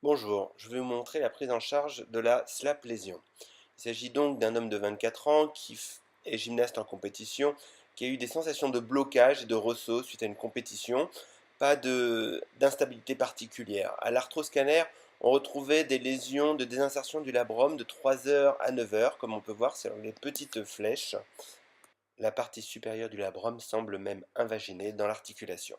Bonjour, je vais vous montrer la prise en charge de la SLAP lésion. Il s'agit donc d'un homme de 24 ans est gymnaste en compétition, qui a eu des sensations de blocage et de ressaut suite à une compétition, pas d'instabilité particulière. À l'arthroscanner, on retrouvait des lésions de désinsertion du labrum de 3 heures à 9 heures, comme on peut voir sur les petites flèches. La partie supérieure du labrum semble même invaginée dans l'articulation.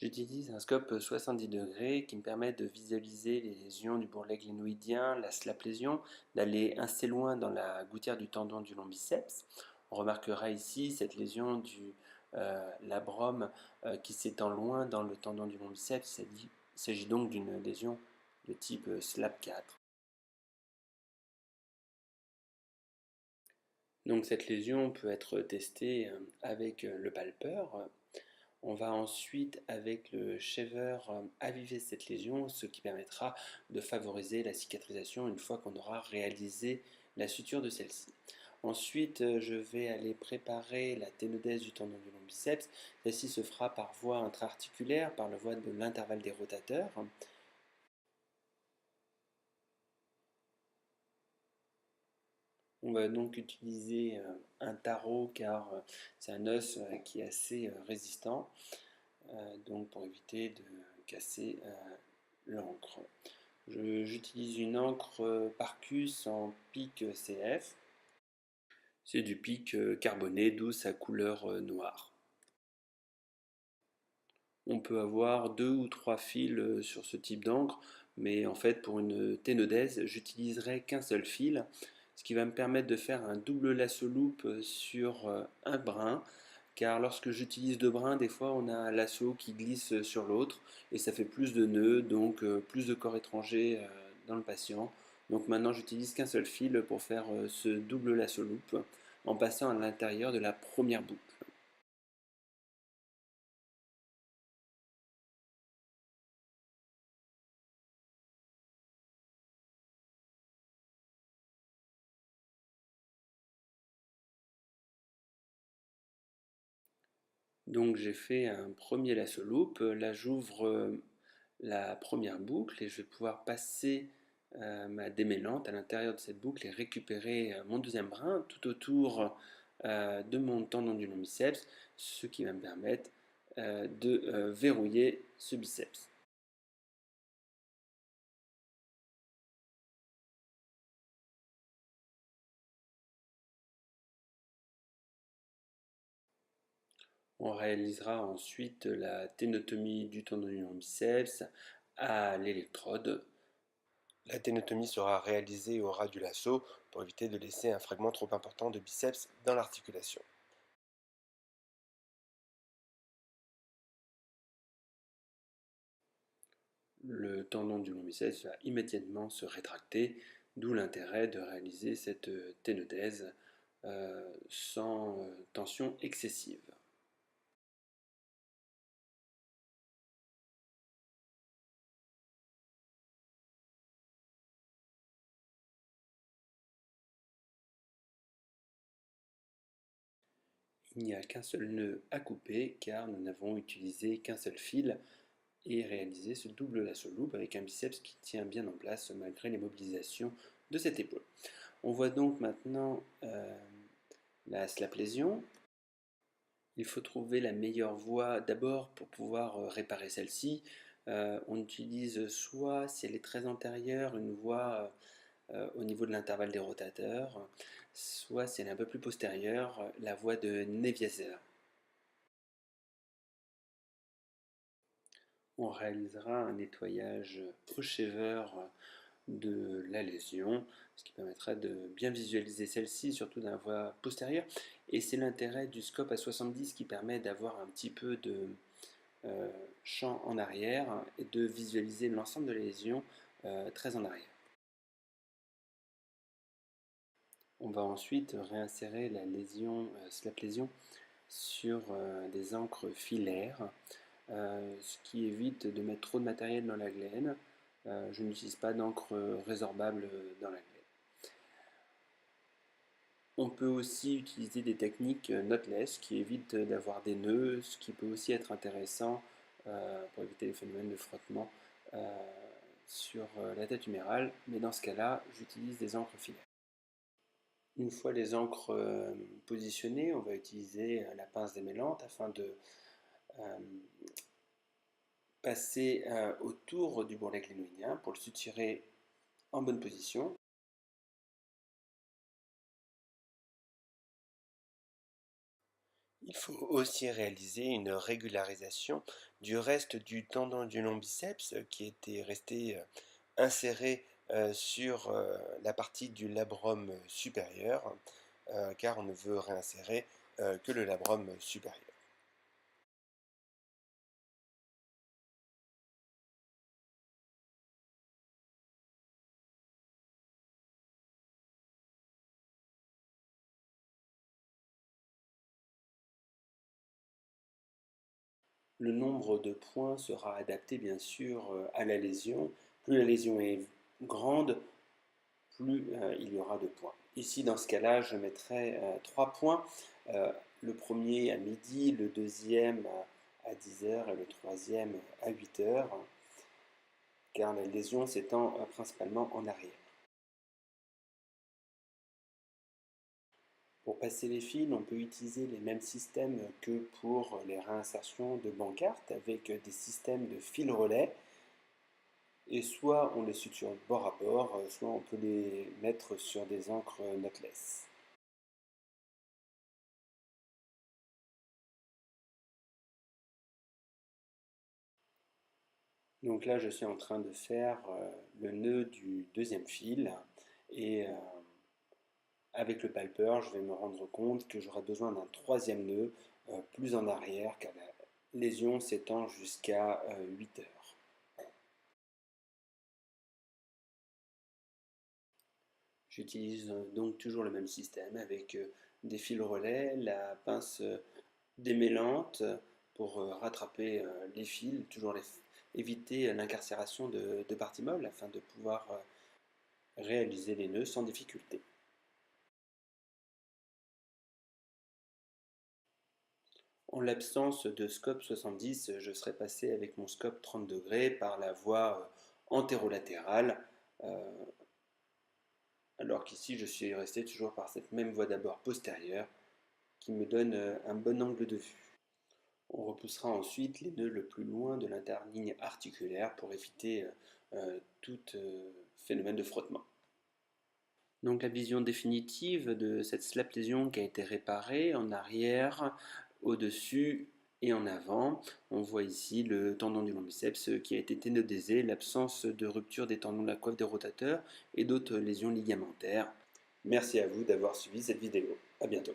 J'utilise un scope 70 degrés qui me permet de visualiser les lésions du bourrelet glénoïdien, la slap lésion, d'aller assez loin dans la gouttière du tendon du long biceps. On remarquera ici cette lésion du labrum qui s'étend loin dans le tendon du long biceps. Il s'agit donc d'une lésion de type slap 4. Donc cette lésion peut être testée avec le palpeur. On va ensuite, avec le shaver, aviver cette lésion, ce qui permettra de favoriser la cicatrisation une fois qu'on aura réalisé la suture de celle-ci. Ensuite, je vais aller préparer la ténodèse du tendon du long biceps. Celle-ci se fera par voie intra-articulaire, par la voie de l'intervalle des rotateurs. On va donc utiliser un tarot car c'est un os qui est assez résistant, donc pour éviter de casser l'encre. J'utilise une encre Parcus en pic CF. C'est du pic carboné douce à couleur noire. On peut avoir 2 ou 3 fils sur ce type d'encre, mais en fait pour une ténodèse, j'utiliserai qu'un seul fil, ce qui va me permettre de faire un double lasso loop sur un brin, car lorsque j'utilise 2 brins, des fois on a un lasso qui glisse sur l'autre et ça fait plus de nœuds, donc plus de corps étrangers dans le patient. Donc maintenant j'utilise qu'un seul fil pour faire ce double lasso loop en passant à l'intérieur de la première boucle. Donc j'ai fait un premier lasso loop, là j'ouvre la première boucle et je vais pouvoir passer ma démêlante à l'intérieur de cette boucle et récupérer mon deuxième brin tout autour de mon tendon du long biceps, ce qui va me permettre de verrouiller ce biceps. On réalisera ensuite la ténotomie du tendon du long biceps à l'électrode. La ténotomie sera réalisée au ras du lasso pour éviter de laisser un fragment trop important de biceps dans l'articulation. Le tendon du long biceps va immédiatement se rétracter, d'où l'intérêt de réaliser cette ténodèse sans tension excessive. Il n'y a qu'un seul nœud à couper car nous n'avons utilisé qu'un seul fil et réalisé ce double lasso loop avec un biceps qui tient bien en place malgré les mobilisations de cette épaule. On voit donc maintenant la slap lésion. Il faut trouver la meilleure voie d'abord pour pouvoir réparer celle-ci. On utilise soit, si elle est très antérieure, une voie au niveau de l'intervalle des rotateurs, soit, si elle est un peu plus postérieure, la voie de Neviaser. On réalisera un nettoyage au shaver de la lésion, ce qui permettra de bien visualiser celle-ci, surtout dans la voie postérieure. Et c'est l'intérêt du scope à 70 qui permet d'avoir un petit peu de champ en arrière et de visualiser l'ensemble de la lésion très en arrière. On va ensuite réinsérer la lésion, slap lésion sur des encres filaires, ce qui évite de mettre trop de matériel dans la glaine. Je n'utilise pas d'encre résorbable dans la glaine. On peut aussi utiliser des techniques knotless qui évitent d'avoir des nœuds, ce qui peut aussi être intéressant pour éviter les phénomènes de frottement sur la tête humérale, mais dans ce cas-là, j'utilise des encres filaires. Une fois les encres positionnées, on va utiliser la pince démêlante afin de passer autour du bourrelet glénoïdien pour le soutirer en bonne position. Il faut aussi réaliser une régularisation du reste du tendon du long biceps qui était resté inséré sur la partie du labrum supérieur, car on ne veut réinsérer que le labrum supérieur. Le nombre de points sera adapté bien sûr à la lésion. Plus la lésion est grande, plus il y aura de points. Ici, dans ce cas-là, je mettrai 3 points. Le premier à midi, le deuxième à 10 heures et le troisième à 8 heures, car la lésion s'étend principalement en arrière. Pour passer les fils, on peut utiliser les mêmes systèmes que pour les réinsertions de bancartes avec des systèmes de fil relais. Et soit on les suture bord à bord, soit on peut les mettre sur des encres knotless. Donc là, je suis en train de faire le nœud du deuxième fil et avec le palpeur, je vais me rendre compte que j'aurai besoin d'un troisième nœud plus en arrière car la lésion s'étend jusqu'à 8 heures. J'utilise donc toujours le même système avec des fils relais, la pince démêlante pour rattraper les fils, toujours éviter l'incarcération de parties molles afin de pouvoir réaliser les nœuds sans difficulté. En l'absence de scope 70, je serais passé avec mon scope 30 degrés par la voie antérolatérale, alors qu'ici je suis resté toujours par cette même voie d'abord postérieure qui me donne un bon angle de vue. On repoussera ensuite les nœuds le plus loin de l'interligne articulaire pour éviter tout phénomène de frottement. Donc la vision définitive de cette slap lésion qui a été réparée en arrière, au-dessus et en avant. On voit ici le tendon du long biceps qui a été ténodésé, l'absence de rupture des tendons de la coiffe des rotateurs et d'autres lésions ligamentaires. Merci à vous d'avoir suivi cette vidéo. À bientôt.